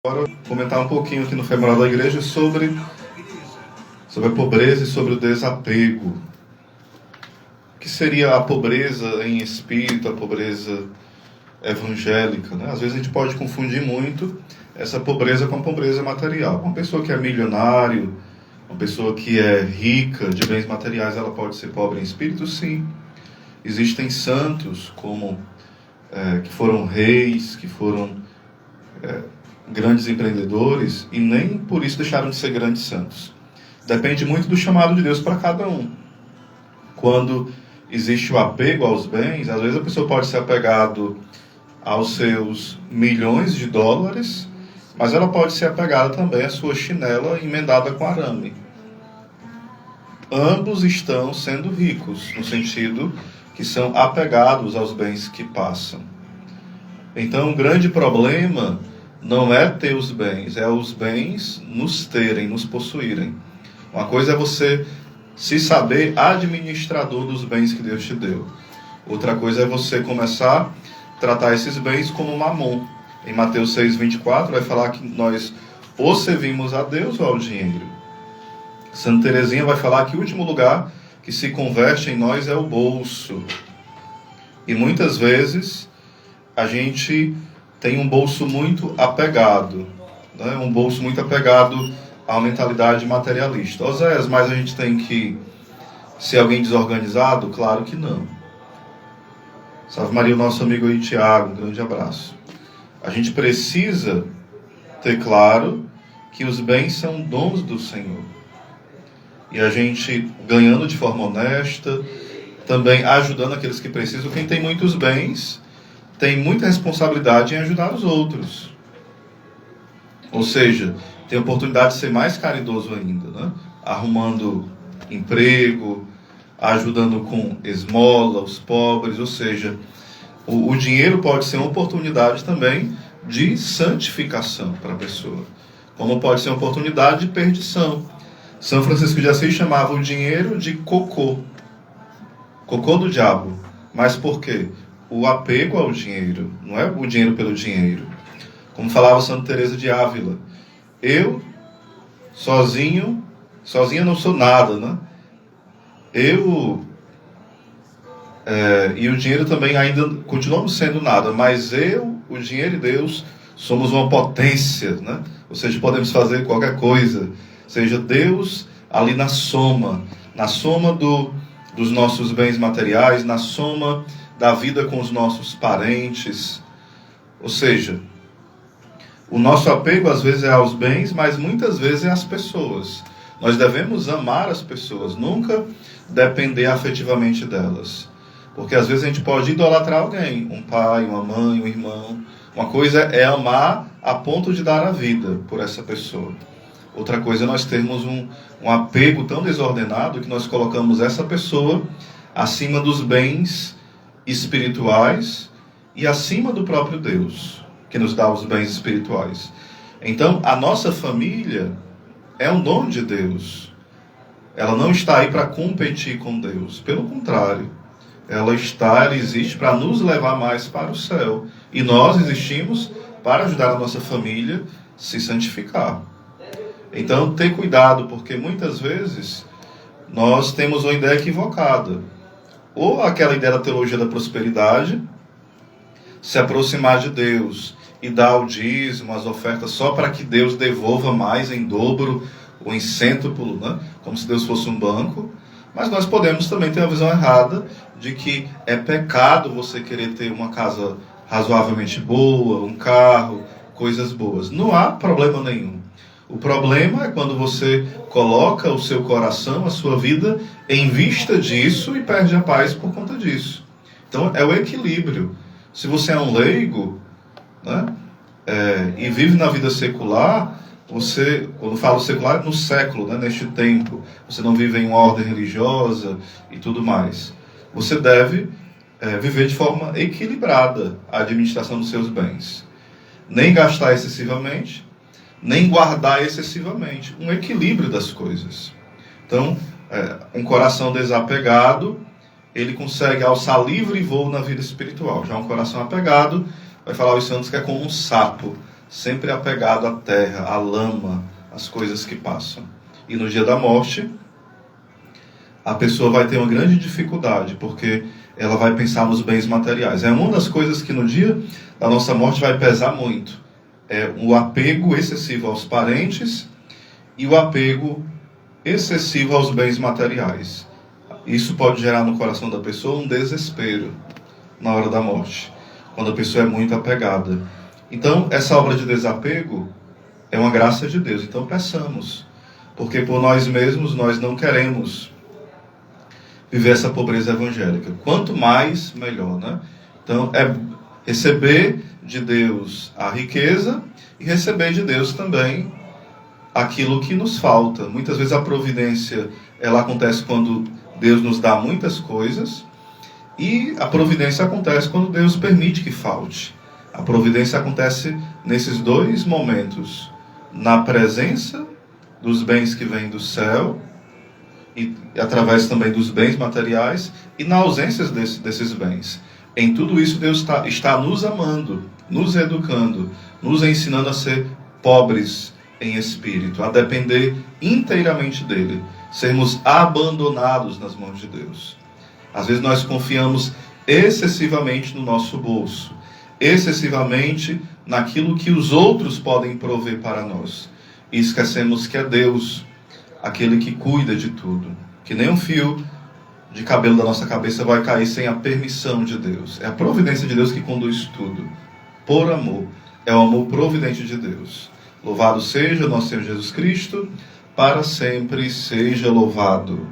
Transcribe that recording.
Agora, comentar um pouquinho aqui no Femoral da Igreja sobre a pobreza e sobre o desapego. O que seria a pobreza em espírito, a pobreza evangélica, né? Às vezes a gente pode confundir muito essa pobreza com a pobreza material. Uma pessoa que é milionário, uma pessoa que é rica de bens materiais, ela pode ser pobre em espírito? Sim. Existem santos que foram reis, que foram grandes empreendedores e nem por isso deixaram de ser grandes santos. Depende muito do chamado de Deus para cada um. Quando existe o apego aos bens, às vezes a pessoa pode ser apegado aos seus milhões de dólares, mas ela pode ser apegada também à sua chinela emendada com arame. Ambos estão sendo ricos, no sentido que são apegados aos bens que passam. Então, o grande problema não é ter os bens, é os bens nos terem, nos possuírem. Uma coisa é você se saber administrador dos bens que Deus te deu. Outra coisa é você começar a tratar esses bens como mamon. Em Mateus 6,24 vai falar que nós ou servimos a Deus ou ao dinheiro. Santa Teresinha vai falar que o último lugar que se converte em nós é o bolso. E muitas vezes a gente tem um bolso muito apegado, né? Um bolso muito apegado à mentalidade materialista. Oséias, mas a gente tem que ser alguém desorganizado? Claro que não. Salve Maria, o nosso amigo aí, Tiago, um grande abraço. A gente precisa ter claro que os bens são dons do Senhor. E a gente ganhando de forma honesta, também ajudando aqueles que precisam. Quem tem muitos bens tem muita responsabilidade em ajudar os outros. Ou seja, tem a oportunidade de ser mais caridoso ainda, né? Arrumando emprego, ajudando com esmola os pobres. Ou seja, o dinheiro pode ser uma oportunidade também de santificação para a pessoa, como pode ser uma oportunidade de perdição. São Francisco de Assis chamava o dinheiro de cocô do diabo. Mas por quê? O apego ao dinheiro, não é o dinheiro pelo dinheiro. Como falava Santa Teresa de Ávila, eu sozinha não sou nada, né? E o dinheiro também ainda continuamos sendo nada, mas o dinheiro e Deus somos uma potência, né? Ou seja, podemos fazer qualquer coisa. Seja Deus ali na soma dos nossos bens materiais, na soma da vida com os nossos parentes. Ou seja, o nosso apego às vezes é aos bens, mas muitas vezes é às pessoas. Nós devemos amar as pessoas, nunca depender afetivamente delas. Porque às vezes a gente pode idolatrar alguém, um pai, uma mãe, um irmão. Uma coisa é amar a ponto de dar a vida por essa pessoa. Outra coisa é nós termos um apego tão desordenado que nós colocamos essa pessoa acima dos bens espirituais e acima do próprio Deus, que nos dá os bens espirituais. Então, a nossa família é um dom de Deus. Ela não está aí para competir com Deus. Pelo contrário, ela existe para nos levar mais para o céu. E nós existimos para ajudar a nossa família a se santificar. Então, ter cuidado, porque muitas vezes nós temos uma ideia equivocada. Ou aquela ideia da teologia da prosperidade, se aproximar de Deus e dar o dízimo, as ofertas, só para que Deus devolva mais em dobro, ou em cêntuplo, né? Como se Deus fosse um banco. Mas nós podemos também ter uma visão errada de que é pecado você querer ter uma casa razoavelmente boa, um carro, coisas boas. Não há problema nenhum. O problema é quando você coloca o seu coração, a sua vida, em vista disso e perde a paz por conta disso. Então, é o equilíbrio. Se você é um leigo, né, e vive na vida secular, você, quando falo secular, no século, né, neste tempo, você não vive em uma ordem religiosa e tudo mais. Você deve viver de forma equilibrada a administração dos seus bens. Nem gastar excessivamente, nem guardar excessivamente. Um equilíbrio das coisas. Então, um coração desapegado, ele consegue alçar livre voo na vida espiritual. Já um coração apegado, vai falar aos santos que é como um sapo. sempre apegado à terra, à lama, às coisas que passam. E no dia da morte, a pessoa vai ter uma grande dificuldade, porque ela vai pensar nos bens materiais. É uma das coisas que no dia da nossa morte vai pesar muito. É o apego excessivo aos parentes e o apego excessivo aos bens materiais. Isso pode gerar no coração da pessoa um desespero na hora da morte, quando a pessoa é muito apegada. Então, essa obra de desapego é uma graça de Deus. Então, peçamos, porque por nós mesmos nós não queremos viver essa pobreza evangélica. Quanto mais, melhor, né? Então, é receber de Deus a riqueza e receber de Deus também aquilo que nos falta. Muitas vezes a providência, ela acontece quando Deus nos dá muitas coisas, e a providência acontece quando Deus permite que falte. A providência acontece nesses dois momentos, na presença dos bens que vêm do céu, e através também dos bens materiais, e na ausência desses bens. Em tudo isso Deus está nos amando, nos educando, nos ensinando a ser pobres em espírito, a depender inteiramente dele, sermos abandonados nas mãos de Deus. Às vezes nós confiamos excessivamente no nosso bolso, excessivamente naquilo que os outros podem prover para nós, e esquecemos que é Deus aquele que cuida de tudo, que nem um fio de cabelo da nossa cabeça vai cair sem a permissão de Deus. É a providência de Deus que conduz tudo, por amor. É o amor providente de Deus. Louvado seja nosso Senhor Jesus Cristo, para sempre seja louvado.